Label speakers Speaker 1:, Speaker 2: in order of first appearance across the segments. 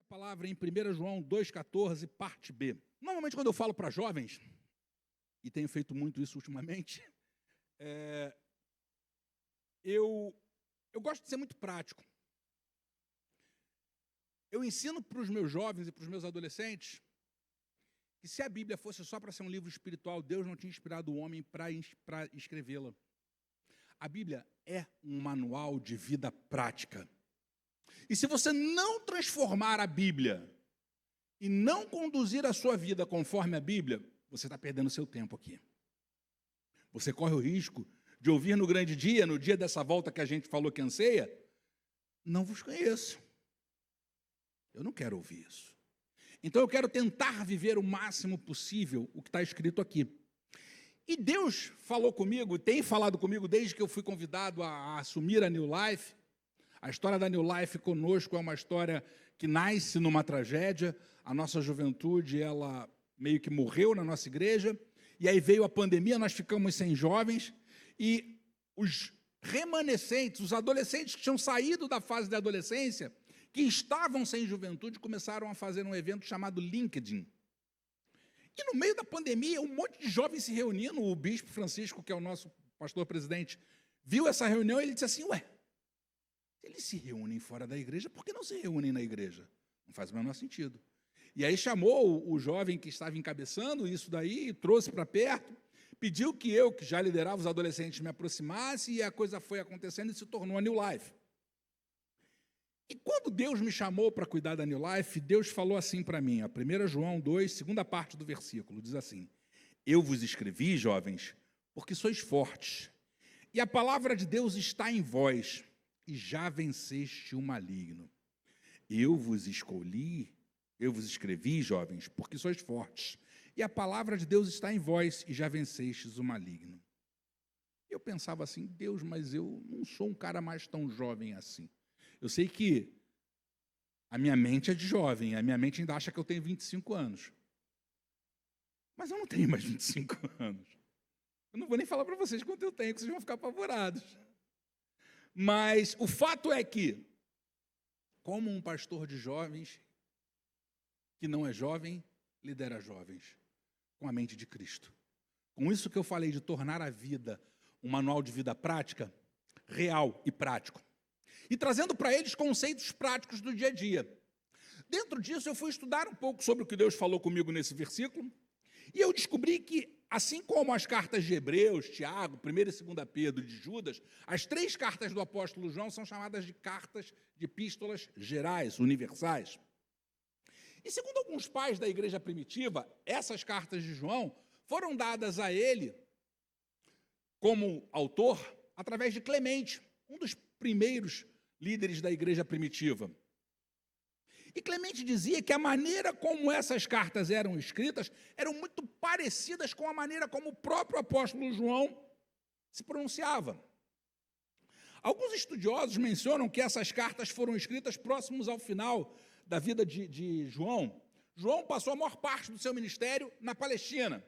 Speaker 1: palavra em 1 João 2,14, parte B. Normalmente, quando eu falo para jovens, e tenho feito muito isso ultimamente, eu gosto de ser muito prático. Eu ensino para os meus jovens e para os meus adolescentes que se a Bíblia fosse só para ser um livro espiritual, Deus não tinha inspirado o homem para escrevê-la. A Bíblia é um manual de vida prática. E se você não transformar a Bíblia e não conduzir a sua vida conforme a Bíblia, você está perdendo seu tempo aqui. Você corre o risco de ouvir no grande dia, no dia dessa volta que a gente falou que anseia, não vos conheço. Eu não quero ouvir isso. Então eu quero tentar viver o máximo possível o que está escrito aqui. E Deus falou comigo, tem falado comigo desde que eu fui convidado a assumir a New Life. A história da New Life conosco é uma história que nasce numa tragédia. A nossa juventude, ela meio que morreu na nossa igreja. E aí veio a pandemia, nós ficamos sem jovens. E os remanescentes, os adolescentes que tinham saído da fase da adolescência, que estavam sem juventude, começaram a fazer um evento chamado LinkedIn. E no meio da pandemia, um monte de jovens se reunindo. O bispo Francisco, que é o nosso pastor-presidente, viu essa reunião e ele disse assim, eles se reúnem fora da igreja, por que não se reúnem na igreja? Não faz o menor sentido. E aí chamou o jovem que estava encabeçando isso daí, trouxe para perto, pediu que eu, que já liderava os adolescentes, me aproximasse, e a coisa foi acontecendo e se tornou a New Life. E quando Deus me chamou para cuidar da New Life, Deus falou assim para mim, a 1 João 2, segunda parte do versículo, diz assim, eu vos escrevi, jovens, porque sois fortes, e a palavra de Deus está em vós, e já venceste o maligno. Eu vos escrevi, jovens, porque sois fortes, e a palavra de Deus está em vós, e já vencestes o maligno. Eu pensava assim, Deus, mas eu não sou um cara mais tão jovem assim. Eu sei que a minha mente é de jovem, a minha mente ainda acha que eu tenho 25 anos. Mas eu não tenho mais 25 anos. Eu não vou nem falar para vocês quanto eu tenho, que vocês vão ficar apavorados. Mas o fato é que, como um pastor de jovens, que não é jovem, lidera jovens, com a mente de Cristo. Com isso que eu falei de tornar a vida um manual de vida prática, real e prático. E trazendo para eles conceitos práticos do dia a dia. Dentro disso, eu fui estudar um pouco sobre o que Deus falou comigo nesse versículo, e eu descobri que, assim como as cartas de Hebreus, Tiago, 1 e 2 Pedro e de Judas, as 3 cartas do apóstolo João são chamadas de cartas de epístolas gerais, universais. E segundo alguns pais da igreja primitiva, essas cartas de João foram dadas a ele, como autor, através de Clemente, um dos primeiros líderes da igreja primitiva. E Clemente dizia que a maneira como essas cartas eram escritas eram muito parecidas com a maneira como o próprio apóstolo João se pronunciava. Alguns estudiosos mencionam que essas cartas foram escritas próximos ao final da vida de João. João passou a maior parte do seu ministério na Palestina.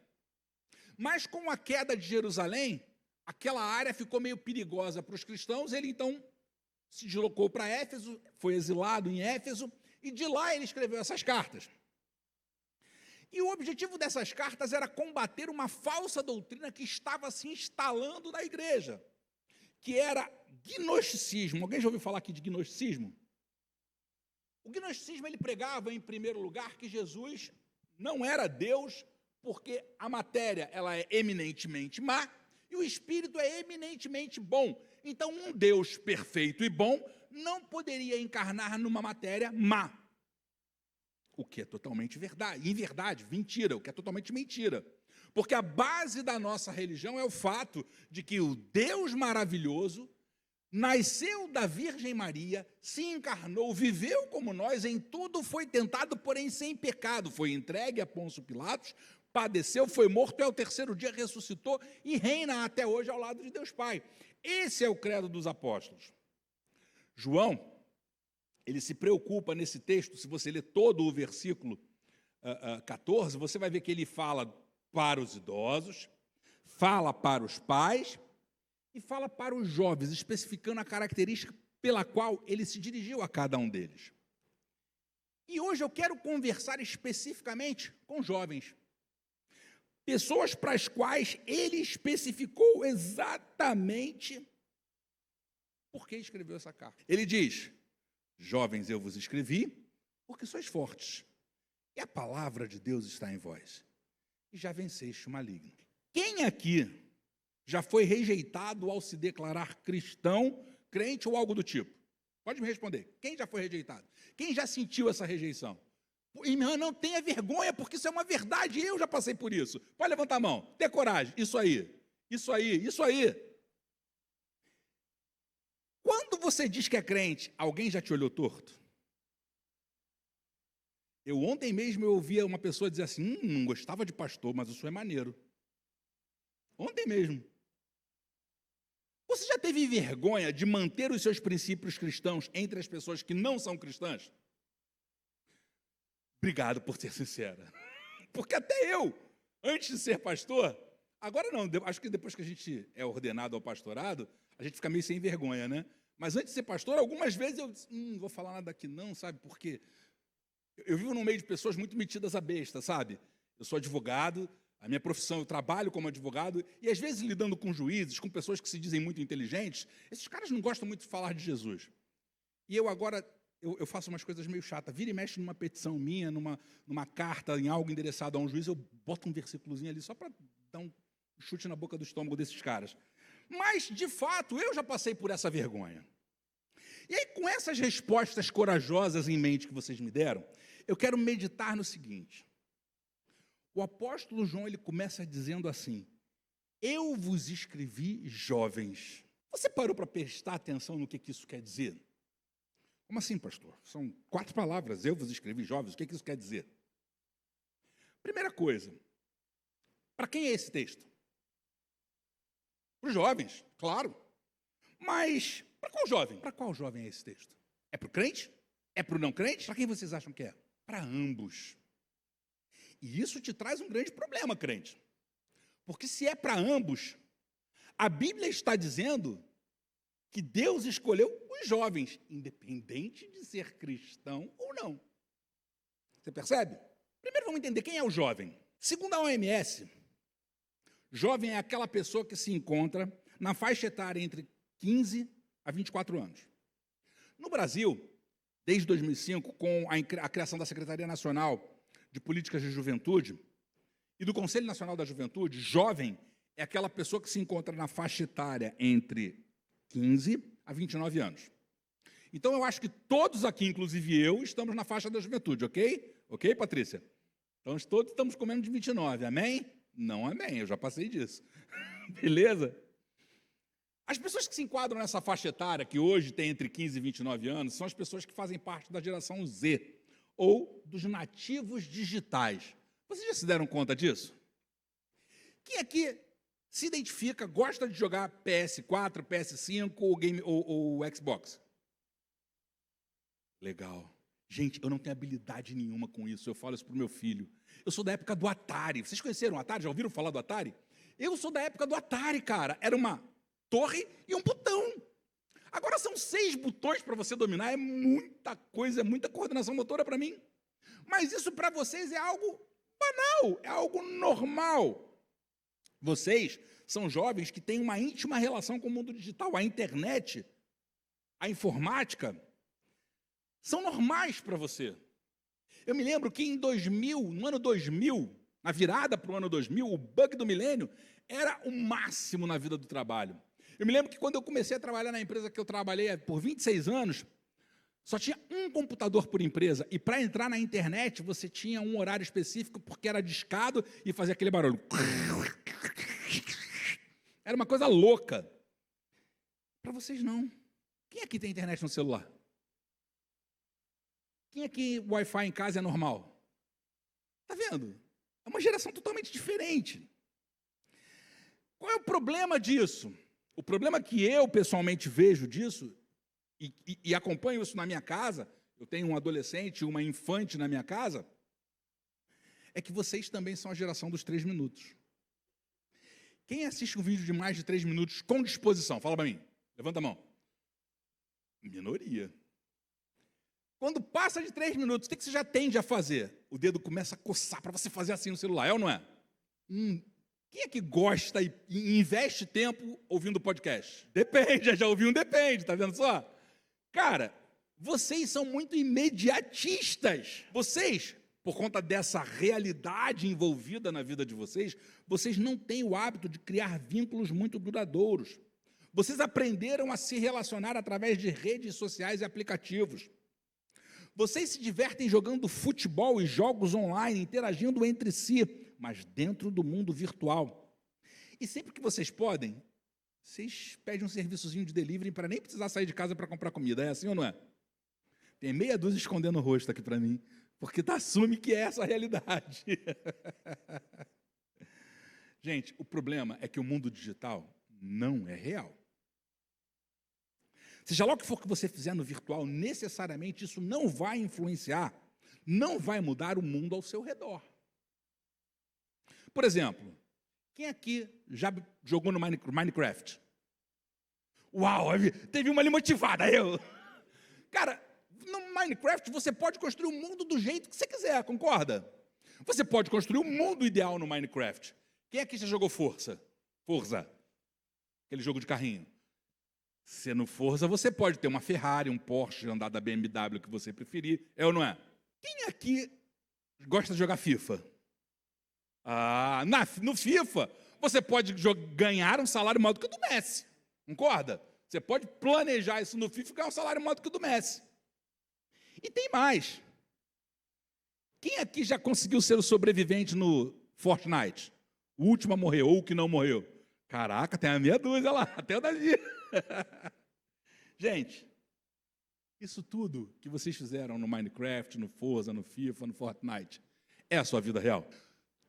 Speaker 1: Mas com a queda de Jerusalém, aquela área ficou meio perigosa para os cristãos. Ele então se deslocou para Éfeso, foi exilado em Éfeso, e de lá ele escreveu essas cartas. E o objetivo dessas cartas era combater uma falsa doutrina que estava se instalando na igreja, que era gnosticismo. Alguém já ouviu falar aqui de gnosticismo? O gnosticismo, ele pregava, em primeiro lugar, que Jesus não era Deus, porque a matéria ela é eminentemente má, e o espírito é eminentemente bom. Então, um Deus perfeito e bom não poderia encarnar numa matéria má. O que é totalmente verdade. Inverdade, mentira, o que é totalmente mentira. Porque a base da nossa religião é o fato de que o Deus maravilhoso nasceu da Virgem Maria, se encarnou, viveu como nós, em tudo foi tentado, porém sem pecado. Foi entregue a Pôncio Pilatos, padeceu, foi morto, e ao terceiro dia ressuscitou e reina até hoje ao lado de Deus Pai. Esse é o credo dos apóstolos. João, ele se preocupa nesse texto, se você ler todo o versículo 14, você vai ver que ele fala para os idosos, fala para os pais e fala para os jovens, especificando a característica pela qual ele se dirigiu a cada um deles. E hoje eu quero conversar especificamente com jovens. Pessoas para as quais ele especificou exatamente por que escreveu essa carta. Ele diz: jovens, eu vos escrevi porque sois fortes, e a palavra de Deus está em vós, e já venceste o maligno. Quem aqui já foi rejeitado ao se declarar cristão, crente ou algo do tipo? Pode me responder. Quem já foi rejeitado? Quem já sentiu essa rejeição? Irmã, não tenha vergonha, porque isso é uma verdade, eu já passei por isso. Pode levantar a mão, tenha coragem. Isso aí, isso aí, isso aí. Quando você diz que é crente, alguém já te olhou torto? Ontem mesmo eu ouvia uma pessoa dizer assim, não gostava de pastor, mas o senhor é maneiro. Ontem mesmo. Você já teve vergonha de manter os seus princípios cristãos entre as pessoas que não são cristãs? Obrigado por ser sincera. Porque até eu, antes de ser pastor, agora não, acho que depois que a gente é ordenado ao pastorado, a gente fica meio sem vergonha, né? Mas antes de ser pastor, algumas vezes eu disse, não vou falar nada aqui não, sabe? Porque eu vivo num meio de pessoas muito metidas a besta, sabe? Eu sou advogado, a minha profissão, eu trabalho como advogado, e às vezes lidando com juízes, com pessoas que se dizem muito inteligentes, esses caras não gostam muito de falar de Jesus. E eu agora, eu faço umas coisas meio chatas, vira e mexe numa petição minha, numa carta, em algo endereçado a um juiz, eu boto um versículozinho ali só para dar um chute na boca do estômago desses caras. Mas, de fato, eu já passei por essa vergonha. E aí, com essas respostas corajosas em mente que vocês me deram, eu quero meditar no seguinte. O apóstolo João, ele começa dizendo assim, eu vos escrevi jovens. Você parou para prestar atenção no que isso quer dizer? Como assim, pastor? São 4 palavras, eu vos escrevi jovens, o que isso quer dizer? Primeira coisa, para quem é esse texto? Para os jovens, claro. Mas para qual jovem? Para qual jovem é esse texto? É para o crente? É para o não crente? Para quem vocês acham que é? Para ambos. E isso te traz um grande problema, crente. Porque se é para ambos, a Bíblia está dizendo que Deus escolheu os jovens, independente de ser cristão ou não. Você percebe? Primeiro vamos entender quem é o jovem. Segundo a OMS, jovem é aquela pessoa que se encontra na faixa etária entre 15 a 24 anos. No Brasil, desde 2005, com a criação da Secretaria Nacional de Políticas de Juventude e do Conselho Nacional da Juventude, jovem é aquela pessoa que se encontra na faixa etária entre 15 a 29 anos. Então, eu acho que todos aqui, inclusive eu, estamos na faixa da juventude, ok? Ok, Patrícia? Então, todos estamos com menos de 29, amém? Não, amém, eu já passei disso. Beleza? As pessoas que se enquadram nessa faixa etária, que hoje tem entre 15 e 29 anos, são as pessoas que fazem parte da geração Z, ou dos nativos digitais. Vocês já se deram conta disso? Quem aqui se identifica, gosta de jogar PS4, PS5 ou Xbox? Legal. Gente, eu não tenho habilidade nenhuma com isso, eu falo isso para o meu filho. Eu sou da época do Atari. Vocês conheceram o Atari? Já ouviram falar do Atari? Eu sou da época do Atari, cara. Era uma torre e um botão. Agora são 6 botões para você dominar, é muita coisa, é muita coordenação motora para mim. Mas isso para vocês é algo banal, é algo normal. Vocês são jovens que têm uma íntima relação com o mundo digital. A internet, a informática, são normais para você. Eu me lembro que no ano 2000, na virada para o ano 2000, o bug do milênio era o máximo na vida do trabalho. Eu me lembro que quando eu comecei a trabalhar na empresa que eu trabalhei por 26 anos, só tinha um computador por empresa, e para entrar na internet você tinha um horário específico, porque era discado e fazia aquele barulho. Era uma coisa louca. Para vocês não. Quem aqui tem internet no celular? Quem aqui o Wi-Fi em casa é normal? Está vendo? É uma geração totalmente diferente. Qual é o problema disso? O problema que eu pessoalmente vejo disso, e acompanho isso na minha casa, eu tenho um adolescente e uma infante na minha casa, é que vocês também são a geração dos 3 minutos. Quem assiste um vídeo de mais de 3 minutos com disposição? Fala para mim. Levanta a mão. Minoria. Quando passa de 3 minutos, o que você já tende a fazer? O dedo começa a coçar para você fazer assim no celular, é ou não é? Quem é que gosta e investe tempo ouvindo podcast? Depende, já ouvi um depende, tá vendo só? Cara, vocês são muito imediatistas. Vocês, por conta dessa realidade envolvida na vida de vocês, vocês não têm o hábito de criar vínculos muito duradouros. Vocês aprenderam a se relacionar através de redes sociais e aplicativos. Vocês se divertem jogando futebol e jogos online, interagindo entre si, mas dentro do mundo virtual. E sempre que vocês podem, vocês pedem um serviçozinho de delivery para nem precisar sair de casa para comprar comida. É assim ou não é? Tem meia dúzia escondendo o rosto aqui para mim, porque assume que é essa a realidade. Gente, o problema é que o mundo digital não é real. Seja lá o que for que você fizer no virtual, necessariamente isso não vai influenciar, não vai mudar o mundo ao seu redor. Por exemplo, quem aqui já jogou no Minecraft? Uau, teve uma ali motivada, eu. Cara, no Minecraft você pode construir o mundo do jeito que você quiser, concorda? Você pode construir o mundo ideal no Minecraft. Quem aqui já jogou Forza? Aquele jogo de carrinho. Se no Forza, você pode ter uma Ferrari, um Porsche, andar da BMW que você preferir, é ou não é? Quem aqui gosta de jogar FIFA? No FIFA, você pode ganhar um salário maior do que o do Messi, concorda? Você pode planejar isso no FIFA e ganhar um salário maior do que o do Messi. E tem mais. Quem aqui já conseguiu ser o sobrevivente no Fortnite? O último a morrer, ou o que não morreu? Caraca, tem uma meia dúzia lá, até o Davi. Gente, isso tudo que vocês fizeram no Minecraft, no Forza, no FIFA, no Fortnite, é a sua vida real?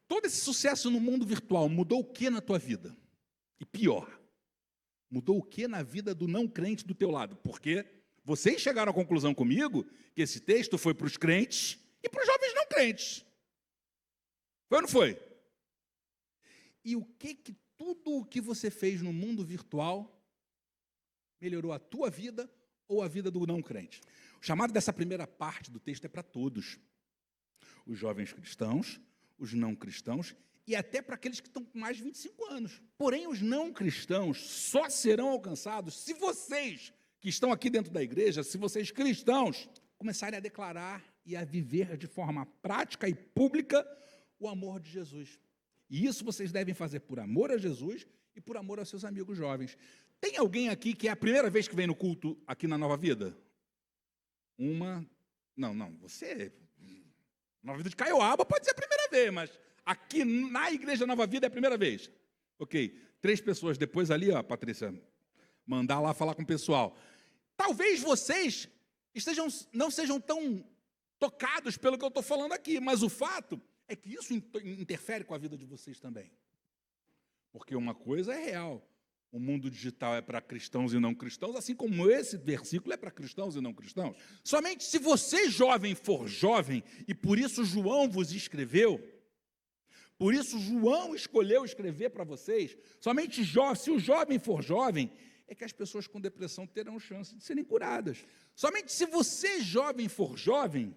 Speaker 1: Todo esse sucesso no mundo virtual mudou o que na tua vida? E pior, mudou o que na vida do não crente do teu lado? Porque vocês chegaram à conclusão comigo que esse texto foi para os crentes e para os jovens não crentes. Foi ou não foi? E o que tudo o que você fez no mundo virtual melhorou a tua vida ou a vida do não crente? O chamado dessa primeira parte do texto é para todos. Os jovens cristãos, os não cristãos e até para aqueles que estão com mais de 25 anos. Porém, os não cristãos só serão alcançados se vocês, que estão aqui dentro da igreja, se vocês cristãos, começarem a declarar e a viver de forma prática e pública o amor de Jesus. E isso vocês devem fazer por amor a Jesus e por amor aos seus amigos jovens. Tem alguém aqui que é a primeira vez que vem no culto aqui na Nova Vida? Não, você... Nova Vida de Caioaba pode ser a primeira vez, mas aqui na Igreja Nova Vida é a primeira vez. Ok, 3 pessoas depois ali, ó, Patrícia, mandar lá falar com o pessoal. Talvez vocês não sejam tão tocados pelo que eu estou falando aqui, mas o fato é que isso interfere com a vida de vocês também. Porque uma coisa é real. O mundo digital é para cristãos e não cristãos, assim como esse versículo é para cristãos e não cristãos. Somente se você, jovem, for jovem, e por isso João vos escreveu, por isso João escolheu escrever para vocês, somente se o jovem for jovem, é que as pessoas com depressão terão chance de serem curadas. Somente se você, jovem, for jovem,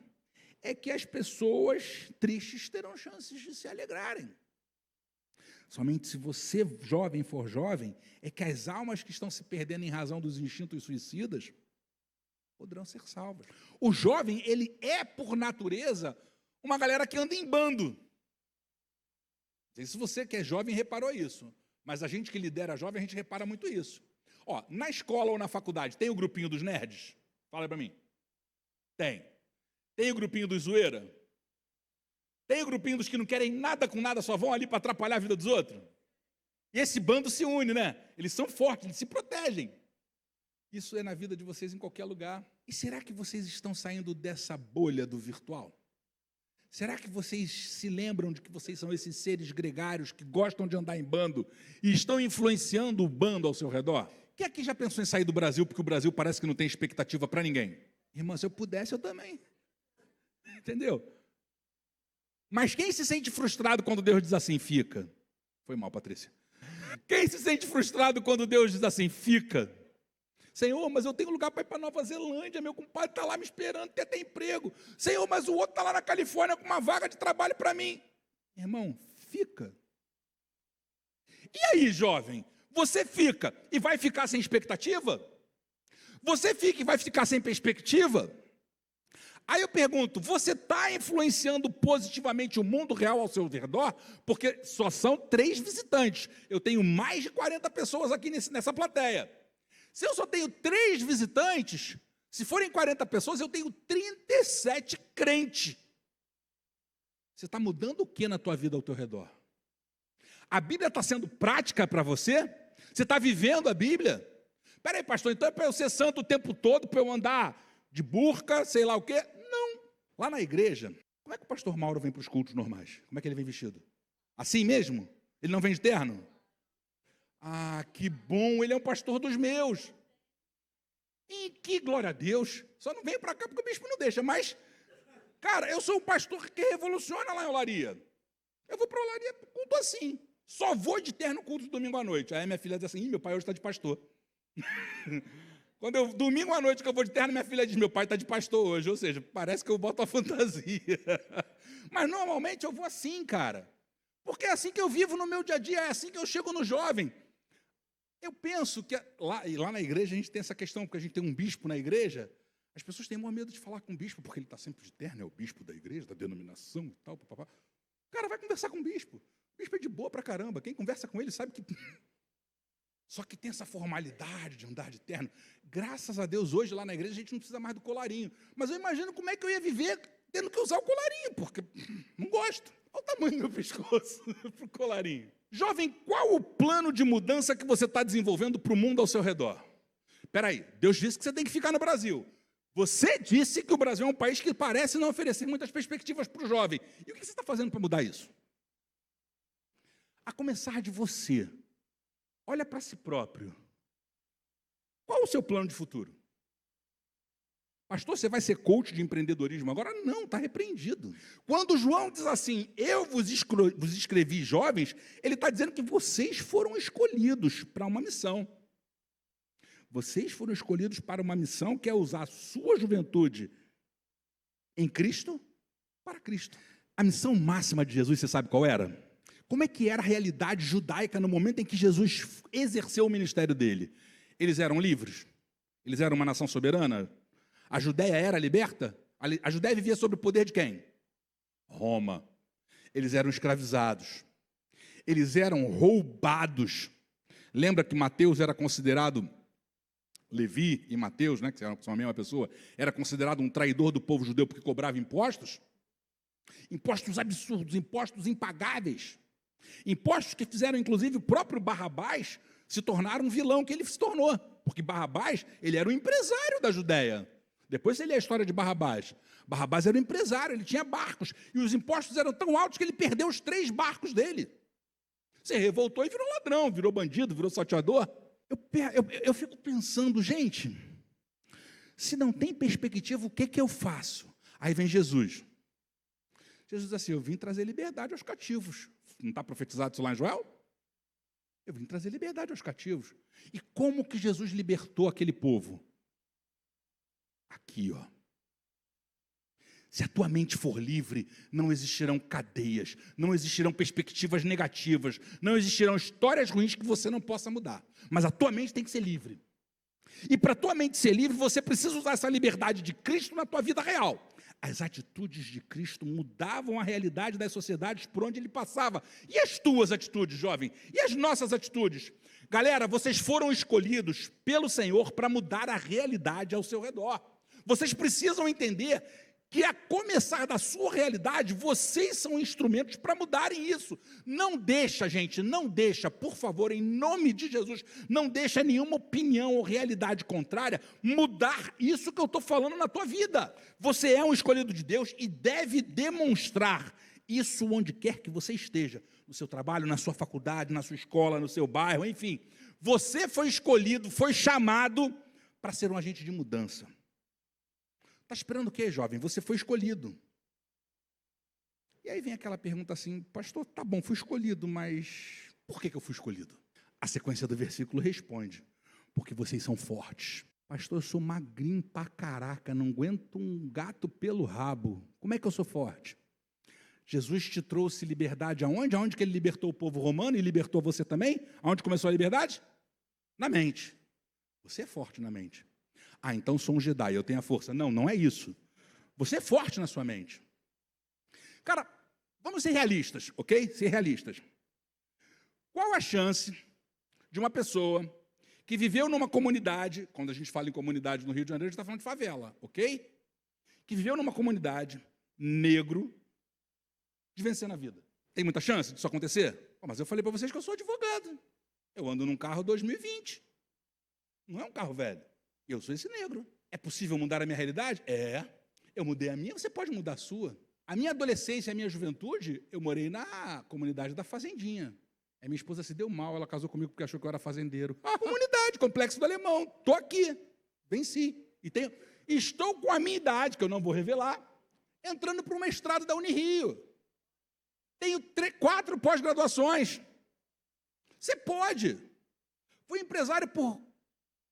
Speaker 1: é que as pessoas tristes terão chances de se alegrarem. Somente se você, jovem, for jovem, é que as almas que estão se perdendo em razão dos instintos suicidas poderão ser salvas. O jovem, ele é, por natureza, uma galera que anda em bando. Não sei se você que é jovem reparou isso, mas a gente que lidera jovem, a gente repara muito isso. Ó, na escola ou na faculdade, tem o grupinho dos nerds? Fala para mim. Tem. Tem o grupinho dos zoeira? Tem o grupinho dos que não querem nada com nada, só vão ali para atrapalhar a vida dos outros? E esse bando se une, né? Eles são fortes, eles se protegem. Isso é na vida de vocês em qualquer lugar. E será que vocês estão saindo dessa bolha do virtual? Será que vocês se lembram de que vocês são esses seres gregários que gostam de andar em bando e estão influenciando o bando ao seu redor? Quem aqui já pensou em sair do Brasil porque o Brasil parece que não tem expectativa para ninguém? Irmão, se eu pudesse, eu também. Entendeu? Mas quem se sente frustrado quando Deus diz assim, fica? Foi mal, Patrícia. Quem se sente frustrado quando Deus diz assim, fica? Senhor, mas eu tenho lugar para ir para Nova Zelândia, meu compadre está lá me esperando, tem até emprego. Senhor, mas o outro está lá na Califórnia com uma vaga de trabalho para mim. Irmão, fica. E aí, jovem, você fica e vai ficar sem expectativa? Você fica e vai ficar sem perspectiva? Aí eu pergunto, você está influenciando positivamente o mundo real ao seu redor? Porque só são 3 visitantes. Eu tenho mais de 40 pessoas aqui nessa plateia. Se eu só tenho 3 visitantes, se forem 40 pessoas, eu tenho 37 crentes. Você está mudando o que na tua vida ao teu redor? A Bíblia está sendo prática para você? Você está vivendo a Bíblia? Espera aí, pastor, então é para eu ser santo o tempo todo, para eu andar de burca, sei lá o quê? Não. Lá na igreja, como é que o pastor Mauro vem para os cultos normais? Como é que ele vem vestido? Assim mesmo? Ele não vem de terno? Ah, que bom, ele é um pastor dos meus. E que glória a Deus. Só não vem para cá porque o bispo não deixa, mas, cara, eu sou um pastor que revoluciona lá em Olaria. Eu vou para Olaria culto assim. Só vou de terno culto domingo à noite. Aí minha filha diz assim, meu pai hoje está de pastor. Domingo à noite que eu vou de terno, minha filha diz, meu pai está de pastor hoje. Ou seja, parece que eu boto a fantasia. Mas normalmente eu vou assim, cara. Porque é assim que eu vivo no meu dia a dia, é assim que eu chego no jovem. Eu penso que lá na igreja a gente tem essa questão, porque a gente tem um bispo na igreja, as pessoas têm maior medo de falar com o bispo, porque ele está sempre de terno, é o bispo da igreja, da denominação e tal, papapá. O cara vai conversar com o bispo. O bispo é de boa pra caramba. Quem conversa com ele sabe que... Só que tem essa formalidade de andar de terno. Graças a Deus, hoje lá na igreja a gente não precisa mais do colarinho. Mas eu imagino como é que eu ia viver tendo que usar o colarinho, porque não gosto. Olha o tamanho do meu pescoço para o colarinho. Jovem, qual o plano de mudança que você está desenvolvendo para o mundo ao seu redor? Espera aí, Deus disse que você tem que ficar no Brasil. Você disse que o Brasil é um país que parece não oferecer muitas perspectivas para o jovem. E o que você está fazendo para mudar isso? A começar de você. Olha para si próprio. Qual o seu plano de futuro? Pastor, você vai ser coach de empreendedorismo agora? Não, está repreendido. Quando João diz assim, eu vos escrevi jovens, ele está dizendo que vocês foram escolhidos para uma missão. Vocês foram escolhidos para uma missão que é usar a sua juventude em Cristo para Cristo. A missão máxima de Jesus, você sabe qual era? Como é que era a realidade judaica no momento em que Jesus exerceu o ministério dele? Eles eram livres? Eles eram uma nação soberana? A Judéia era liberta? A Judéia vivia sob o poder de quem? Roma. Eles eram escravizados. Eles eram roubados. Lembra que Mateus era considerado, Levi e Mateus, né, que são a mesma pessoa, era considerado um traidor do povo judeu porque cobrava impostos? Impostos absurdos, impostos impagáveis. Impostos que fizeram, inclusive, o próprio Barrabás se tornar um vilão que ele se tornou. Porque Barrabás, ele era o empresário da Judéia. Depois você lê a história de Barrabás. Barrabás era um empresário, ele tinha barcos. E os impostos eram tão altos que ele perdeu os 3 barcos dele. Você revoltou e virou ladrão, virou bandido, virou salteador. Eu fico pensando, gente, se não tem perspectiva, o que eu faço? Aí vem Jesus. Jesus diz assim, eu vim trazer liberdade aos cativos. Não está profetizado isso lá em Joel? Eu vim trazer liberdade aos cativos. E como que Jesus libertou aquele povo? Aqui, ó. Se a tua mente for livre, não existirão cadeias, não existirão perspectivas negativas, não existirão histórias ruins que você não possa mudar. Mas a tua mente tem que ser livre. E para a tua mente ser livre, você precisa usar essa liberdade de Cristo na tua vida real. As atitudes de Cristo mudavam a realidade das sociedades por onde ele passava. E as tuas atitudes, jovem? E as nossas atitudes? Galera, vocês foram escolhidos pelo Senhor para mudar a realidade ao seu redor. Vocês precisam entender que, a começar da sua realidade, vocês são instrumentos para mudarem isso. Não deixa, gente, não deixa, por favor, em nome de Jesus, não deixa nenhuma opinião ou realidade contrária mudar isso que eu estou falando na tua vida. Você é um escolhido de Deus e deve demonstrar isso onde quer que você esteja, no seu trabalho, na sua faculdade, na sua escola, no seu bairro, enfim. Você foi escolhido, foi chamado para ser um agente de mudança. Está esperando o quê, jovem? Você foi escolhido. E aí vem aquela pergunta assim, pastor, tá bom, fui escolhido, mas por que eu fui escolhido? A sequência do versículo responde, Porque vocês são fortes. Pastor, eu sou magrinho pra caraca, não aguento um gato pelo rabo. Como é que eu sou forte? Jesus te trouxe liberdade aonde? Aonde que ele libertou o povo romano e libertou você também? Aonde começou a liberdade? Na mente. Você é forte na mente. Ah, então sou um Jedi, eu tenho a força. Não, não é isso. Você é forte na sua mente. Cara, vamos ser realistas, ok? Ser realistas. Qual a chance de uma pessoa que viveu numa comunidade, quando a gente fala em comunidade no Rio de Janeiro, a gente está falando de favela, ok? Que viveu numa comunidade negro de vencer na vida. Tem muita chance disso acontecer? Mas eu falei para vocês que eu sou advogado. Eu ando num carro 2020. Não é um carro velho. Eu sou esse negro. É possível mudar a minha realidade? É. Eu mudei a minha, você pode mudar a sua. A minha adolescência, a minha juventude, eu morei na comunidade da Fazendinha. A minha esposa se deu mal, ela casou comigo porque achou que eu era fazendeiro. Comunidade, Complexo do Alemão. Estou aqui. Venci. Estou com a minha idade, que eu não vou revelar, entrando para o mestrado da Unirio. Tenho 4 pós-graduações. Você pode. Fui empresário por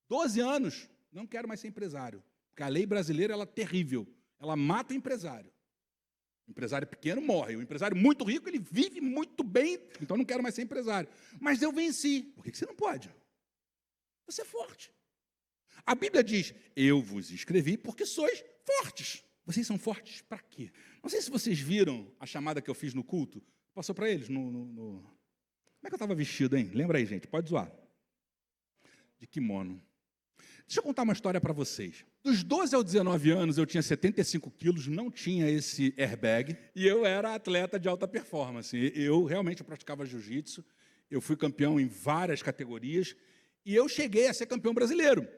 Speaker 1: 12 anos. Não quero mais ser empresário. Porque a lei brasileira ela é terrível. Ela mata o empresário. O empresário pequeno morre. O empresário muito rico, ele vive muito bem. Então, não quero mais ser empresário. Mas eu venci. Por que você não pode? Você é forte. A Bíblia diz, eu vos escrevi porque sois fortes. Vocês são fortes para quê? Não sei se vocês viram a chamada que eu fiz no culto. Passou para eles Como é que eu estava vestido, hein? Lembra aí, gente. Pode zoar. De kimono. Deixa eu contar uma história para vocês. Dos 12 aos 19 anos, eu tinha 75 quilos, não tinha esse airbag, e eu era atleta de alta performance. Eu realmente praticava jiu-jitsu, eu fui campeão em várias categorias, e eu cheguei a ser campeão brasileiro.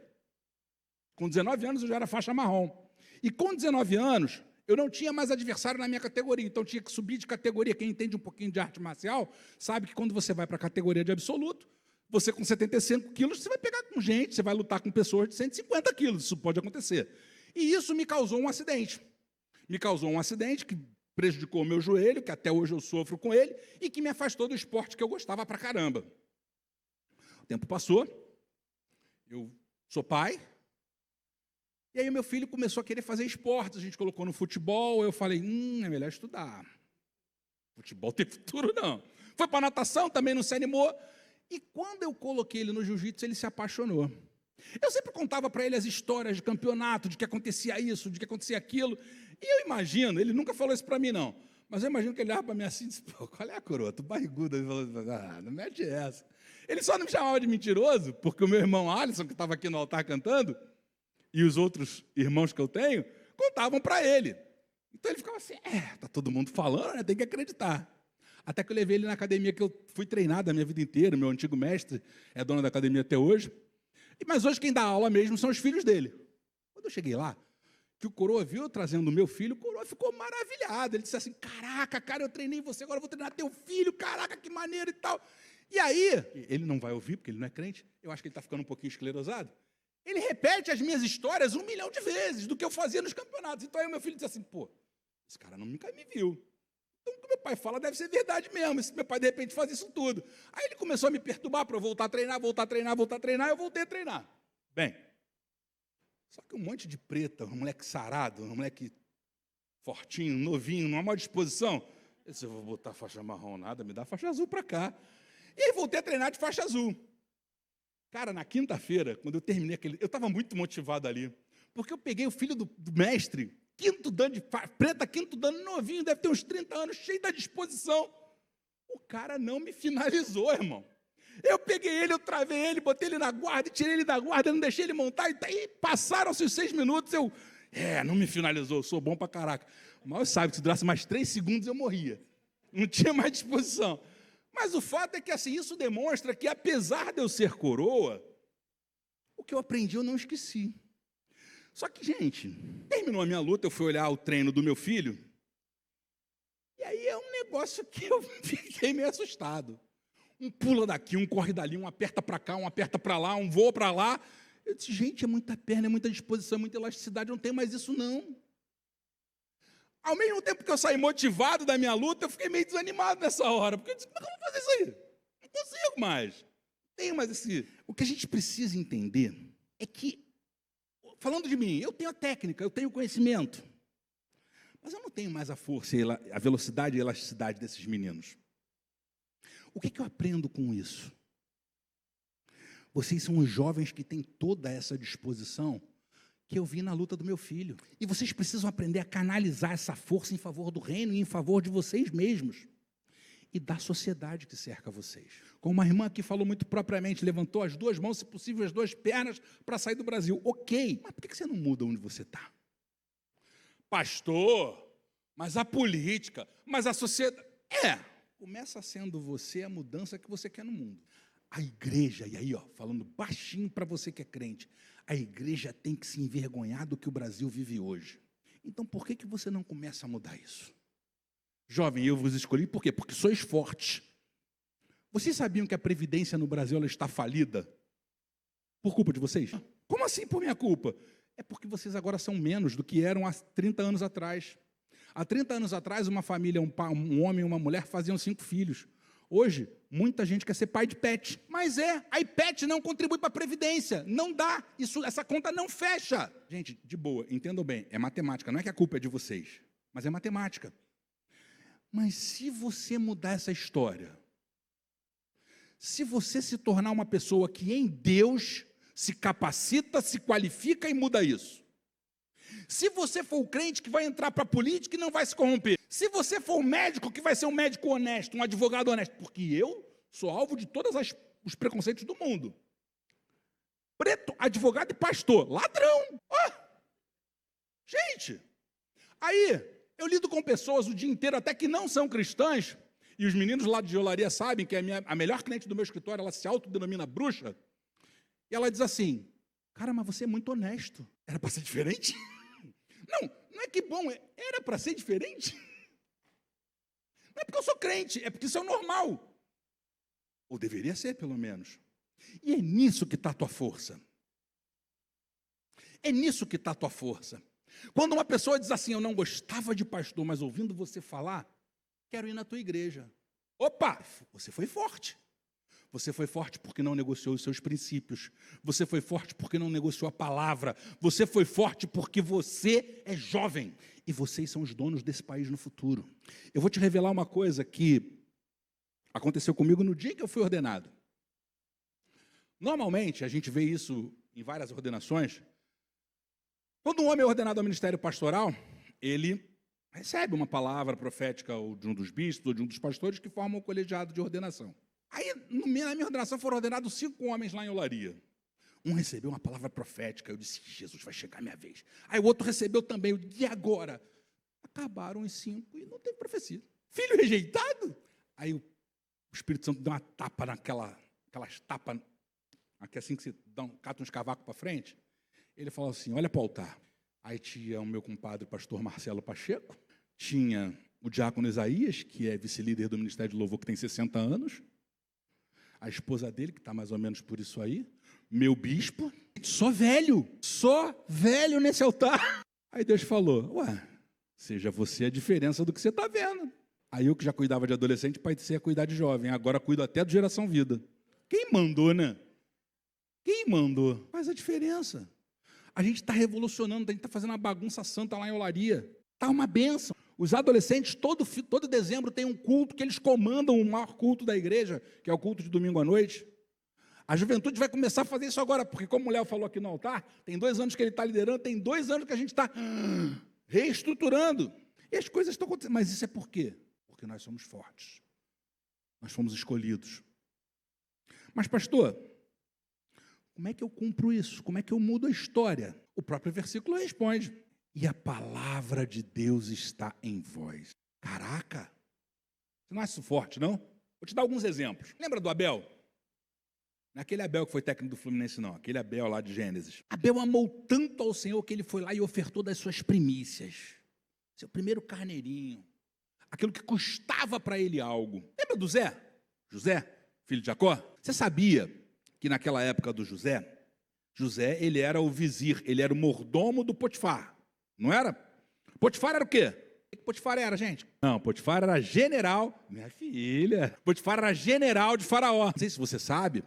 Speaker 1: Com 19 anos, eu já era faixa marrom. E com 19 anos, eu não tinha mais adversário na minha categoria, então tinha que subir de categoria. Quem entende um pouquinho de arte marcial sabe que quando você vai para a categoria de absoluto, você com 75 quilos, você vai pegar com gente, você vai lutar com pessoas de 150 quilos, isso pode acontecer. E isso me causou um acidente. Me causou um acidente que prejudicou o meu joelho, que até hoje eu sofro com ele, e que me afastou do esporte que eu gostava pra caramba. O tempo passou, eu sou pai, e aí o meu filho começou a querer fazer esportes, a gente colocou no futebol, eu falei, é melhor estudar. Futebol tem futuro, não. Foi para natação, também não se animou. E quando eu coloquei ele no jiu-jitsu, ele se apaixonou. Eu sempre contava para ele as histórias de campeonato, de que acontecia isso, de que acontecia aquilo. E eu imagino, ele nunca falou isso para mim, não. Mas eu imagino que ele olhava para mim assim e disse, pô, qual é a coroa? Tu barrigudo. Ele falou, não mete essa. Ele só não me chamava de mentiroso, porque o meu irmão Alisson, que estava aqui no altar cantando, e os outros irmãos que eu tenho, contavam para ele. Então ele ficava assim, tá todo mundo falando, né? Tem que acreditar. Até que eu levei ele na academia que eu fui treinado a minha vida inteira, meu antigo mestre é dono da academia até hoje. Mas hoje quem dá aula mesmo são os filhos dele. Quando eu cheguei lá, que o coroa viu eu trazendo o meu filho, o coroa ficou maravilhado. Ele disse assim, caraca, cara, eu treinei você, agora eu vou treinar teu filho, caraca, que maneiro e tal. E aí, ele não vai ouvir, porque ele não é crente, eu acho que ele está ficando um pouquinho esclerosado, ele repete as minhas histórias 1 milhão de vezes do que eu fazia nos campeonatos. Então aí o meu filho disse assim, pô, esse cara nunca me viu. Então, o que meu pai fala deve ser verdade mesmo. Esse meu pai, de repente, faz isso tudo. Aí ele começou a me perturbar para eu voltar a treinar, eu voltei a treinar. Bem, só que um monte de preta, um moleque sarado, um moleque fortinho, novinho, numa maior disposição. Eu disse, eu vou botar faixa marrom nada, me dá faixa azul para cá. E aí voltei a treinar de faixa azul. Cara, na quinta-feira, quando eu terminei eu estava muito motivado ali, porque eu peguei o filho do mestre, quinto dan de preta, quinto dan, novinho, deve ter uns 30 anos, cheio da disposição. O cara não me finalizou, irmão. Eu peguei ele, eu travei ele, botei ele na guarda, tirei ele da guarda, não deixei ele montar, e daí passaram-se os 6 minutos, não me finalizou, eu sou bom pra caraca. Mas sabe que se durasse mais 3 segundos eu morria. Não tinha mais disposição. Mas o fato é que assim, isso demonstra que, apesar de eu ser coroa, o que eu aprendi eu não esqueci. Só que, gente, terminou a minha luta, eu fui olhar o treino do meu filho, e aí é um negócio que eu fiquei meio assustado. Um pula daqui, um corre dali, um aperta para cá, um aperta para lá, um voa para lá. Eu disse, gente, é muita perna, é muita disposição, é muita elasticidade, não tem mais isso não. Ao mesmo tempo que eu saí motivado da minha luta, eu fiquei meio desanimado nessa hora, porque eu disse, como é que eu vou fazer isso aí? Não consigo mais. Tenho mais esse O que a gente precisa entender é que, falando de mim, eu tenho a técnica, eu tenho o conhecimento, mas eu não tenho mais a força, a velocidade e a elasticidade desses meninos. O que eu aprendo com isso? Vocês são os jovens que têm toda essa disposição que eu vi na luta do meu filho. E vocês precisam aprender a canalizar essa força em favor do reino e em favor de vocês mesmos. E da sociedade que cerca vocês. Como uma irmã aqui falou muito propriamente, levantou as duas mãos, se possível as duas pernas, para sair do Brasil. Ok, mas por que você não muda onde você está? Pastor, mas a política, mas a sociedade... Começa sendo você a mudança que você quer no mundo. A igreja, e aí, falando baixinho para você que é crente, a igreja tem que se envergonhar do que o Brasil vive hoje. Então, por que você não começa a mudar isso? Jovem, eu vos escolhi, por quê? Porque sois fortes. Vocês sabiam que a Previdência no Brasil ela está falida? Por culpa de vocês? Como assim por minha culpa? É porque vocês agora são menos do que eram há 30 anos atrás. Há 30 anos atrás, uma família, um homem e uma mulher faziam 5 filhos. Hoje, muita gente quer ser pai de pet. Mas a pet não contribui para a Previdência. Não dá. Essa conta não fecha. Gente, de boa, entendam bem, é matemática. Não é que a culpa é de vocês, mas é matemática. Mas se você mudar essa história, se você se tornar uma pessoa que em Deus se capacita, se qualifica e muda isso. Se você for o crente que vai entrar para a política e não vai se corromper. Se você for o médico que vai ser um médico honesto, um advogado honesto, porque eu sou alvo de todos os preconceitos do mundo. Preto, advogado e pastor, ladrão. Gente, aí eu lido com pessoas o dia inteiro, até que não são cristãs, e os meninos lá de Olaria sabem que a melhor cliente do meu escritório, ela se autodenomina bruxa, e ela diz assim, cara, mas você é muito honesto. Era para ser diferente? Não é que bom, era para ser diferente. Não é porque eu sou crente, é porque isso é o normal. Ou deveria ser, pelo menos. E é nisso que está a tua força. É nisso que está a tua força. Quando uma pessoa diz assim, eu não gostava de pastor, mas ouvindo você falar, quero ir na tua igreja. Opa, você foi forte. Você foi forte porque não negociou os seus princípios. Você foi forte porque não negociou a palavra. Você foi forte porque você é jovem. E vocês são os donos desse país no futuro. Eu vou te revelar uma coisa que aconteceu comigo no dia que eu fui ordenado. Normalmente, a gente vê isso em várias ordenações. Quando um homem é ordenado ao ministério pastoral, ele recebe uma palavra profética ou de um dos bispos ou de um dos pastores que formam o colegiado de ordenação. Aí, na minha ordenação, foram ordenados 5 homens lá em Olaria. Um recebeu uma palavra profética, eu disse, Jesus, vai chegar a minha vez. Aí o outro recebeu também, e agora? Acabaram os 5 e não teve profecia. Filho rejeitado? Aí o Espírito Santo deu uma tapa aquelas tapas, aqui assim que você cata uns cavacos para frente. Ele falou assim, olha para o altar. Aí tinha o meu compadre, pastor Marcelo Pacheco, tinha o diácono Isaías, que é vice-líder do Ministério de Louvor, que tem 60 anos, a esposa dele, que está mais ou menos por isso aí, meu bispo, só velho nesse altar. Aí Deus falou, seja você a diferença do que você está vendo. Aí eu que já cuidava de adolescente, passei a cuidar de jovem, agora cuido até do Geração Vida. Quem mandou, né? Quem mandou? Faz a diferença. A gente está revolucionando, a gente está fazendo uma bagunça santa lá em Olaria. Está uma bênção. Os adolescentes, todo dezembro, tem um culto que eles comandam o maior culto da igreja, que é o culto de domingo à noite. A juventude vai começar a fazer isso agora, porque como o Léo falou aqui no altar, tem 2 anos que ele está liderando, tem 2 anos que a gente está reestruturando. E as coisas estão acontecendo. Mas isso é por quê? Porque nós somos fortes. Nós fomos escolhidos. Mas, pastor, como é que eu cumpro isso? Como é que eu mudo a história? O próprio versículo responde. E a palavra de Deus está em vós. Caraca! Você não acha isso forte, não? Vou te dar alguns exemplos. Lembra do Abel? Não é aquele Abel que foi técnico do Fluminense, não. Aquele Abel lá de Gênesis. Abel amou tanto ao Senhor que ele foi lá e ofertou das suas primícias. Seu primeiro carneirinho. Aquilo que custava para ele algo. Lembra do Zé? José, filho de Jacó? Você sabia que naquela época do José, ele era o vizir, ele era o mordomo do Potifar. Não era? Potifar era o quê? O que Potifar era, gente? Não, Potifar era general. Minha filha. Potifar era general de Faraó. Não sei se você sabe,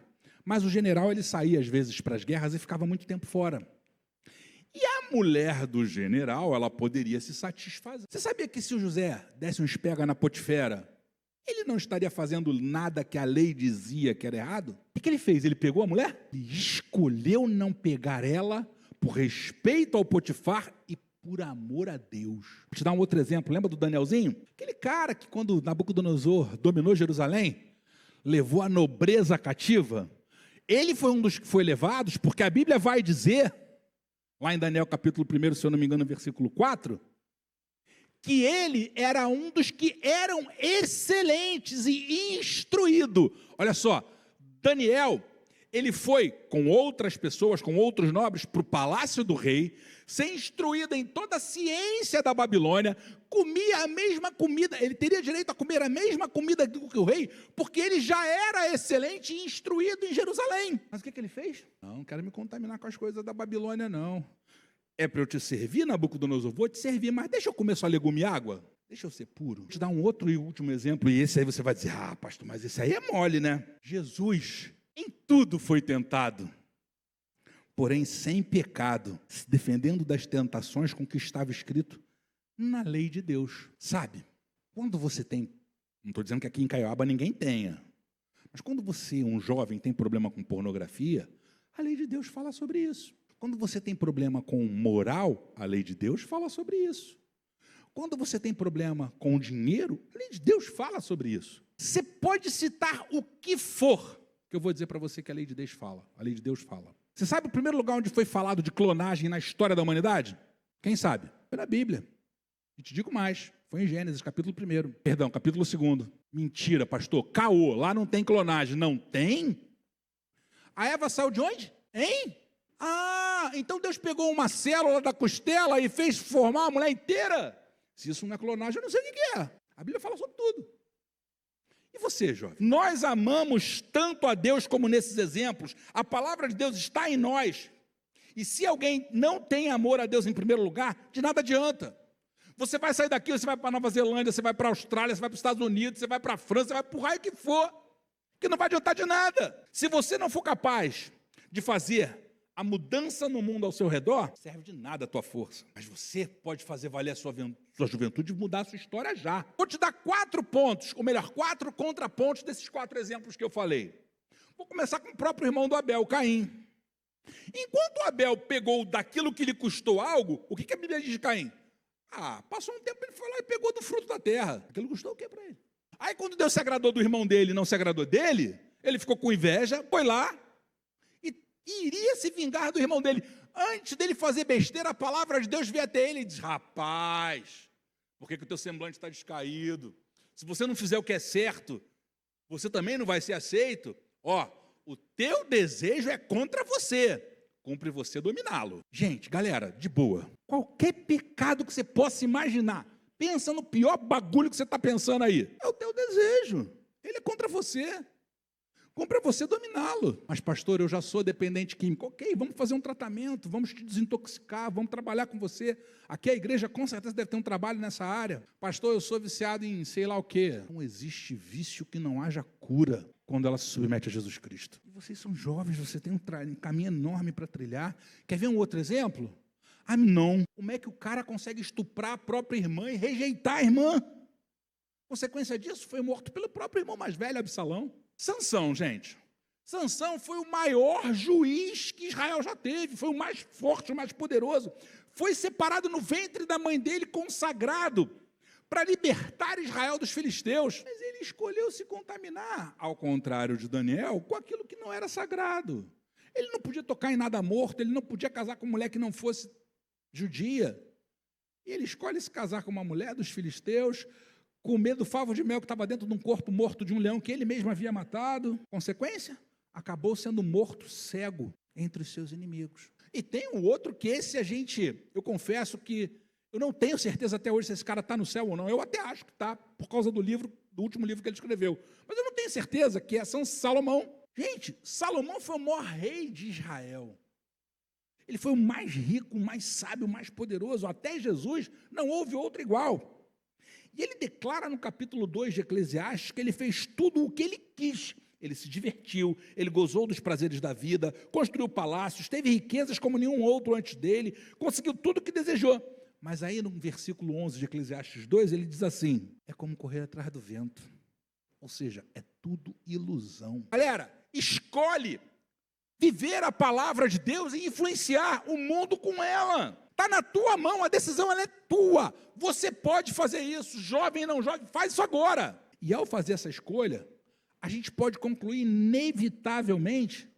Speaker 1: mas o general ele saía às vezes para as guerras e ficava muito tempo fora. E a mulher do general, ela poderia se satisfazer. Você sabia que se o José desse um pega na Potifera, ele não estaria fazendo nada que a lei dizia que era errado? O que ele fez? Ele pegou a mulher? Ele escolheu não pegar ela por respeito ao Potifar e por amor a Deus. Vou te dar um outro exemplo. Lembra do Danielzinho? Aquele cara que, quando Nabucodonosor dominou Jerusalém, levou a nobreza cativa. Ele foi um dos que foi levados, porque a Bíblia vai dizer, lá em Daniel capítulo 1, se eu não me engano, versículo 4, que ele era um dos que eram excelentes e instruído. Olha só, Daniel, ele foi com outras pessoas, com outros nobres, para o palácio do rei, ser instruído em toda a ciência da Babilônia, comia a mesma comida, ele teria direito a comer a mesma comida do que o rei, porque ele já era excelente e instruído em Jerusalém. Mas o que ele fez? Não quero me contaminar com as coisas da Babilônia, não. É para eu te servir, Nabucodonosor? Vou te servir, mas deixa eu comer só legume e água? Deixa eu ser puro. Vou te dar um outro e último exemplo, e esse aí você vai dizer, pastor, mas esse aí é mole, né? Jesus, em tudo foi tentado, porém sem pecado, se defendendo das tentações com que estava escrito na lei de Deus. Sabe, quando você tem, não estou dizendo que aqui em Caiobá ninguém tenha, mas quando você, um jovem, tem problema com pornografia, a lei de Deus fala sobre isso. Quando você tem problema com moral, a lei de Deus fala sobre isso. Quando você tem problema com dinheiro, a lei de Deus fala sobre isso. Você pode citar o que for, que eu vou dizer para você que a lei de Deus fala. A lei de Deus fala. Você sabe o primeiro lugar onde foi falado de clonagem na história da humanidade? Quem sabe? Foi na Bíblia. E te digo mais, foi em Gênesis, capítulo 1. Perdão, capítulo 2. Mentira, pastor. Caô, lá não tem clonagem. Não tem? A Eva saiu de onde? Hein? Então Deus pegou uma célula da costela e fez formar a mulher inteira? Se isso não é clonagem, eu não sei o que é. A Bíblia fala sobre tudo. E você, jovem? Nós amamos tanto a Deus como nesses exemplos. A palavra de Deus está em nós. E se alguém não tem amor a Deus em primeiro lugar, de nada adianta. Você vai sair daqui, você vai para Nova Zelândia, você vai para a Austrália, você vai para os Estados Unidos, você vai para a França, você vai para o raio que for, que não vai adiantar de nada. Se você não for capaz de fazer a mudança no mundo ao seu redor, não serve de nada a tua força. Mas você pode fazer valer a sua juventude e mudar a sua história já. Vou te dar 4 pontos, ou melhor, 4 contrapontos desses 4 exemplos que eu falei. Vou começar com o próprio irmão do Abel, Caim. Enquanto Abel pegou daquilo que lhe custou algo, o que a Bíblia diz de Caim? Passou um tempo, ele foi lá e pegou do fruto da terra. Aquilo custou o quê para ele? Aí quando Deus se agradou do irmão dele e não se agradou dele, ele ficou com inveja, foi lá, e iria se vingar do irmão dele. Antes dele fazer besteira, a palavra de Deus veio até ele e diz, rapaz, por que o teu semblante está descaído? Se você não fizer o que é certo, você também não vai ser aceito. O teu desejo é contra você. Cumpre você dominá-lo. Gente, galera, de boa. Qualquer pecado que você possa imaginar, pensa no pior bagulho que você está pensando aí. É o teu desejo. Ele é contra você. Compra você dominá-lo. Mas, pastor, eu já sou dependente químico. Ok, vamos fazer um tratamento, vamos te desintoxicar, vamos trabalhar com você. Aqui a igreja com certeza deve ter um trabalho nessa área. Pastor, eu sou viciado em sei lá o quê. Não existe vício que não haja cura quando ela se submete a Jesus Cristo. E vocês são jovens, você tem um caminho enorme para trilhar. Quer ver um outro exemplo? Amnon. Como é que o cara consegue estuprar a própria irmã e rejeitar a irmã? Consequência disso, foi morto pelo próprio irmão mais velho, Absalão. Sansão, gente. Sansão foi o maior juiz que Israel já teve, foi o mais forte, o mais poderoso. Foi separado no ventre da mãe dele, consagrado, para libertar Israel dos filisteus. Mas ele escolheu se contaminar, ao contrário de Daniel, com aquilo que não era sagrado. Ele não podia tocar em nada morto, ele não podia casar com uma mulher que não fosse judia. E ele escolhe se casar com uma mulher dos filisteus, comer do favo de mel que estava dentro de um corpo morto de um leão que ele mesmo havia matado. Consequência? Acabou sendo morto cego entre os seus inimigos. E tem um outro que eu confesso que eu não tenho certeza até hoje se esse cara está no céu ou não. Eu até acho que está, por causa do último livro que ele escreveu. Mas eu não tenho certeza que é Salomão. Gente, Salomão foi o maior rei de Israel. Ele foi o mais rico, o mais sábio, o mais poderoso. Até Jesus não houve outro igual. E ele declara no capítulo 2 de Eclesiastes que ele fez tudo o que ele quis. Ele se divertiu, ele gozou dos prazeres da vida, construiu palácios, teve riquezas como nenhum outro antes dele, conseguiu tudo o que desejou. Mas aí no versículo 11 de Eclesiastes 2, ele diz assim, é como correr atrás do vento. Ou seja, é tudo ilusão. Galera, escolhe viver a palavra de Deus e influenciar o mundo com ela. Está na tua mão, a decisão ela é tua. Você pode fazer isso, jovem e não jovem, faz isso agora. E ao fazer essa escolha, a gente pode concluir inevitavelmente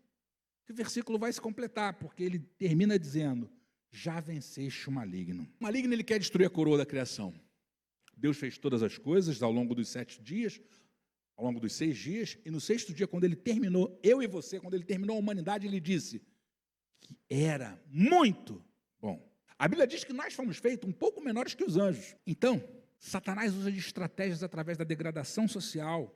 Speaker 1: que o versículo vai se completar, porque ele termina dizendo, já venceste o maligno. O maligno ele quer destruir a coroa da criação. Deus fez todas as coisas ao longo dos 7 dias, ao longo dos 6 dias, e no 6º dia, quando ele terminou, eu e você, quando ele terminou a humanidade, ele disse que era muito bom. A Bíblia diz que nós fomos feitos um pouco menores que os anjos. Então, Satanás usa de estratégias através da degradação social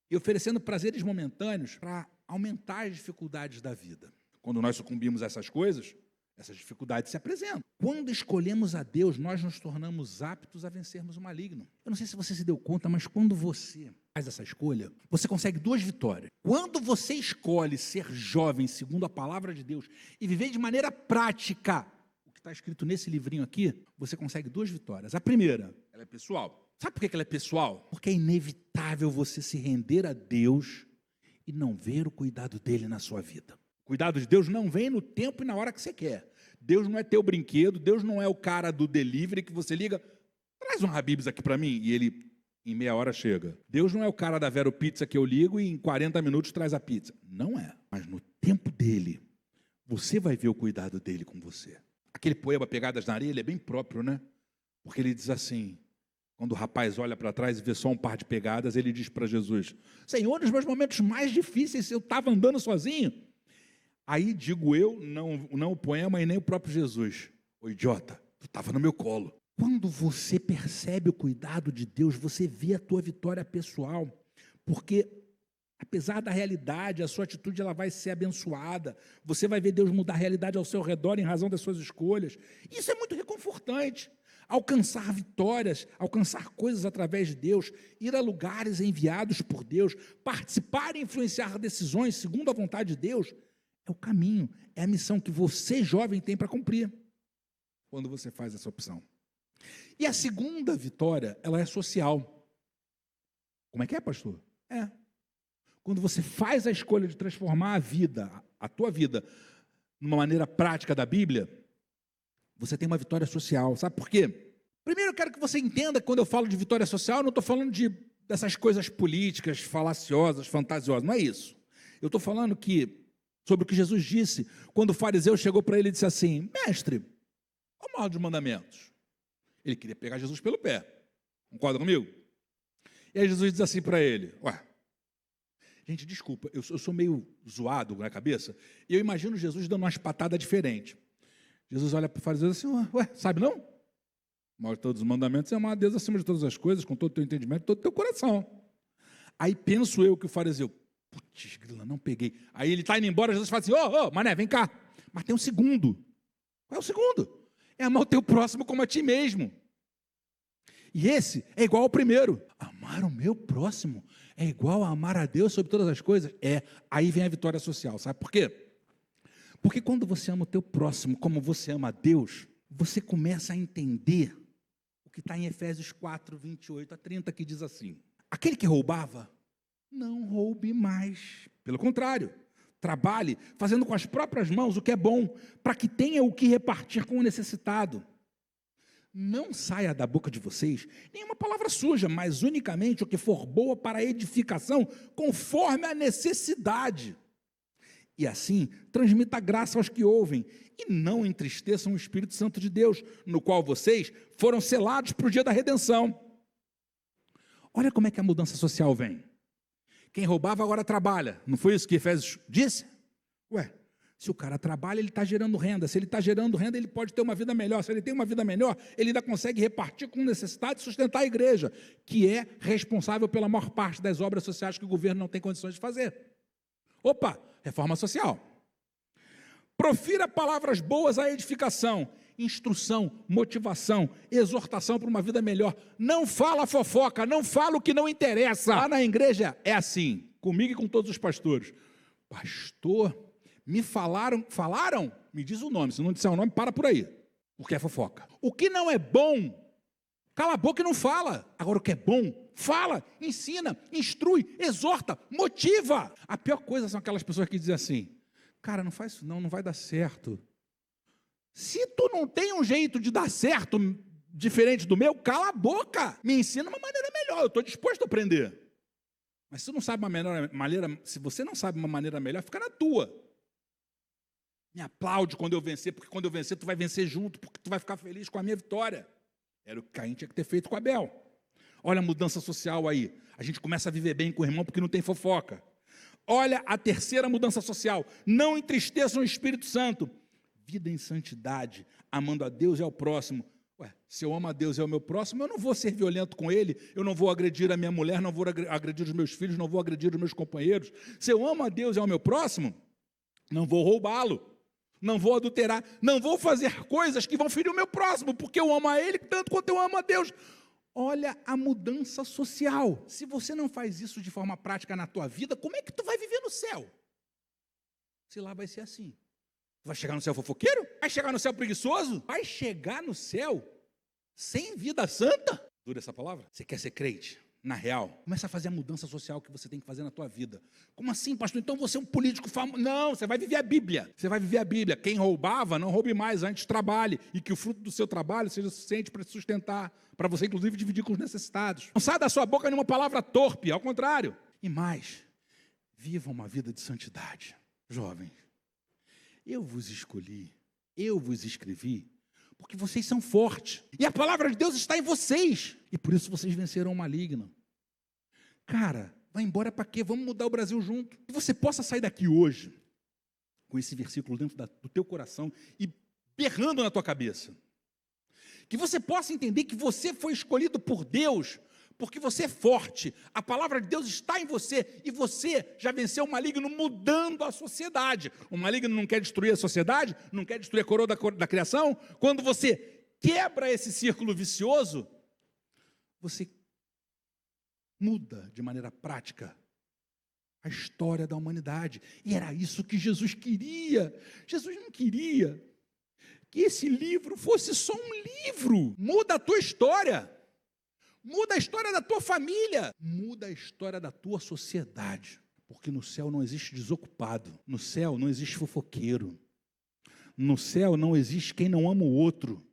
Speaker 1: e oferecendo prazeres momentâneos para aumentar as dificuldades da vida. Quando nós sucumbimos a essas coisas, essas dificuldades se apresentam. Quando escolhemos a Deus, nós nos tornamos aptos a vencermos o maligno. Eu não sei se você se deu conta, mas quando você faz essa escolha, você consegue 2 vitórias. Quando você escolhe ser jovem, segundo a palavra de Deus, e viver de maneira prática o que está escrito nesse livrinho aqui, você consegue 2 vitórias. A primeira, ela é pessoal. Sabe por que ela é pessoal? Porque é inevitável você se render a Deus e não ver o cuidado dele na sua vida. O cuidado de Deus não vem no tempo e na hora que você quer. Deus não é teu brinquedo, Deus não é o cara do delivery que você liga, traz um Habib's aqui para mim, e ele em meia hora chega. Deus não é o cara da Vero Pizza que eu ligo e em 40 minutos traz a pizza. Não é. Mas no tempo dele, você vai ver o cuidado dele com você. Aquele poema Pegadas na Areia, ele é bem próprio, né? Porque ele diz assim, quando o rapaz olha para trás e vê só um par de pegadas, ele diz para Jesus, Senhor, nos meus momentos mais difíceis, eu estava andando sozinho. Aí digo eu, não o poema e nem o próprio Jesus. Ô idiota, tu estava no meu colo. Quando você percebe o cuidado de Deus, você vê a tua vitória pessoal. Porque, apesar da realidade, a sua atitude ela vai ser abençoada. Você vai ver Deus mudar a realidade ao seu redor em razão das suas escolhas. Isso é muito reconfortante. Alcançar vitórias, alcançar coisas através de Deus, ir a lugares enviados por Deus, participar e influenciar decisões segundo a vontade de Deus, é o caminho, é a missão que você, jovem, tem para cumprir, quando você faz essa opção. E a segunda vitória, ela é social. Como é que é, pastor? É. Quando você faz a escolha de transformar a vida, a tua vida, numa maneira prática da Bíblia, você tem uma vitória social. Sabe por quê? Primeiro eu quero que você entenda que quando eu falo de vitória social, eu não estou falando dessas coisas políticas, falaciosas, fantasiosas, não é isso. Eu estou falando sobre o que Jesus disse, quando o fariseu chegou para ele e disse assim, mestre, qual o maior dos mandamentos? Ele queria pegar Jesus pelo pé, concorda comigo? E aí Jesus diz assim para ele, gente, desculpa, eu sou meio zoado na cabeça, e eu imagino Jesus dando umas patadas diferentes. Jesus olha para o fariseu e diz assim, sabe não? O maior de todos os mandamentos é amar a Deus acima de todas as coisas, com todo o teu entendimento, todo o teu coração. Aí penso eu que o fariseu, putz, grila, não peguei. Aí ele está indo embora, Jesus fala assim, mané, vem cá. Mas tem um segundo. Qual é o segundo? É amar o teu próximo como a ti mesmo. E esse é igual ao primeiro. Amar o meu próximo é igual a amar a Deus sobre todas as coisas? Aí vem a vitória social. Sabe por quê? Porque quando você ama o teu próximo como você ama a Deus, você começa a entender o que está em Efésios 4, 28 a 30, que diz assim, aquele que roubava, não roube mais. Pelo contrário, trabalhe fazendo com as próprias mãos o que é bom, para que tenha o que repartir com o necessitado. Não saia da boca de vocês nenhuma palavra suja, mas unicamente o que for boa para a edificação, conforme a necessidade. E assim, transmita graça aos que ouvem, e não entristeçam o Espírito Santo de Deus, no qual vocês foram selados para o dia da redenção. Olha como é que a mudança social vem. Quem roubava agora trabalha. Não foi isso que Efésios disse? Se o cara trabalha, ele está gerando renda. Se ele está gerando renda, ele pode ter uma vida melhor. Se ele tem uma vida melhor, ele ainda consegue repartir com necessidade e sustentar a igreja, que é responsável pela maior parte das obras sociais que o governo não tem condições de fazer. Reforma social. Profira palavras boas à edificação, instrução, motivação, exortação para uma vida melhor. Não fala fofoca, não fala o que não interessa. Lá na igreja é assim, comigo e com todos os pastores. Pastor, me falaram? Me diz o nome, se não disser o nome, para por aí, porque é fofoca. O que não é bom, cala a boca e não fala. Agora, o que é bom, fala, ensina, instrui, exorta, motiva. A pior coisa são aquelas pessoas que dizem assim, cara, não faz isso não vai dar certo. Se tu não tem um jeito de dar certo diferente do meu, cala a boca, me ensina uma maneira melhor, eu estou disposto a aprender. Mas se você não sabe uma maneira melhor, fica na tua. Me aplaude quando eu vencer, porque quando eu vencer, tu vai vencer junto, porque tu vai ficar feliz com a minha vitória. Era o que Caim tinha que ter feito com Abel. Olha a mudança social aí. A gente começa a viver bem com o irmão porque não tem fofoca. Olha a terceira mudança social. Não entristeçam o Espírito Santo. Vida em santidade, amando a Deus e ao próximo. Se eu amo a Deus e ao meu próximo, eu não vou ser violento com ele, eu não vou agredir a minha mulher, não vou agredir os meus filhos, não vou agredir os meus companheiros. Se eu amo a Deus e ao meu próximo, não vou roubá-lo, não vou adulterar, não vou fazer coisas que vão ferir o meu próximo, porque eu amo a ele tanto quanto eu amo a Deus. Olha a mudança social. Se você não faz isso de forma prática na tua vida, como é que tu vai viver no céu? Se lá vai ser assim. Vai chegar no céu fofoqueiro? Vai chegar no céu preguiçoso? Vai chegar no céu sem vida santa? Dura essa palavra? Você quer ser crente? Na real, começa a fazer a mudança social que você tem que fazer na tua vida. Como assim, pastor? Então você é um político famoso? Não, você vai viver a Bíblia. Você vai viver a Bíblia. Quem roubava, não roube mais, antes trabalhe. E que o fruto do seu trabalho seja suficiente para te sustentar. Para você, inclusive, dividir com os necessitados. Não sai da sua boca nenhuma palavra torpe, ao contrário. E mais, viva uma vida de santidade. Jovens, eu vos escolhi, eu vos escrevi, porque vocês são fortes. E a palavra de Deus está em vocês. E por isso vocês vencerão o maligno. Cara, vai embora para quê? Vamos mudar o Brasil junto. Que você possa sair daqui hoje, com esse versículo dentro do teu coração e berrando na tua cabeça. Que você possa entender que você foi escolhido por Deus, porque você é forte, a palavra de Deus está em você, e você já venceu o maligno mudando a sociedade. O maligno não quer destruir a sociedade, não quer destruir a coroa da criação. Quando você quebra esse círculo vicioso, você muda de maneira prática a história da humanidade. E era isso que Jesus queria. Jesus não queria que esse livro fosse só um livro. Muda a tua história. Muda a história da tua família, muda a história da tua sociedade, porque no céu não existe desocupado, no céu não existe fofoqueiro, no céu não existe quem não ama o outro,